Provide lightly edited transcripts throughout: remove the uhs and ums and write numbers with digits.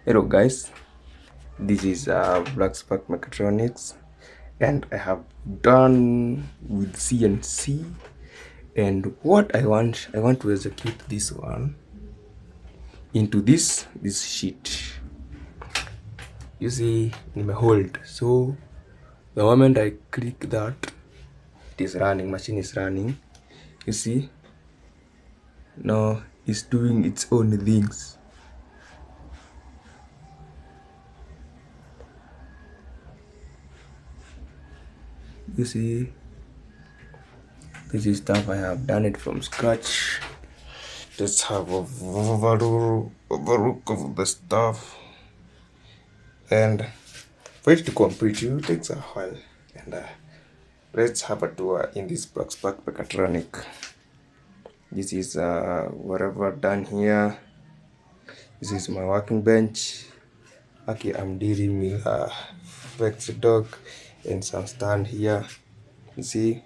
Hello guys, this is Black Spark Mechatronics, and I have done with CNC. And what I want to execute this one into this sheet. You see, in my hold. So the moment I click that, it is running. Machine is running. You see, now it's doing its own things. You see, this is stuff I have done it from scratch. Let's have a look of the stuff, and for it to complete it takes a while. And let's have a tour in this Black Spark Mechatronic. This is whatever done here. This is my working bench. Okay, I'm dealing with a flex dog and some stand here. You see,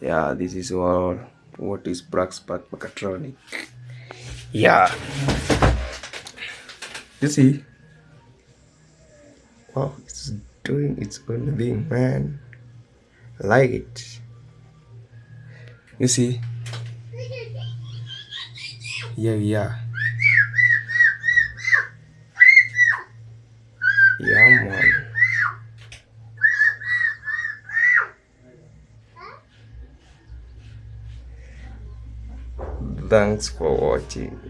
yeah, this is all what is Black Spark Mechatronic. Yeah, you see, wow, it's doing its own thing, man. I like it. You see, yeah, man. Thanks for watching.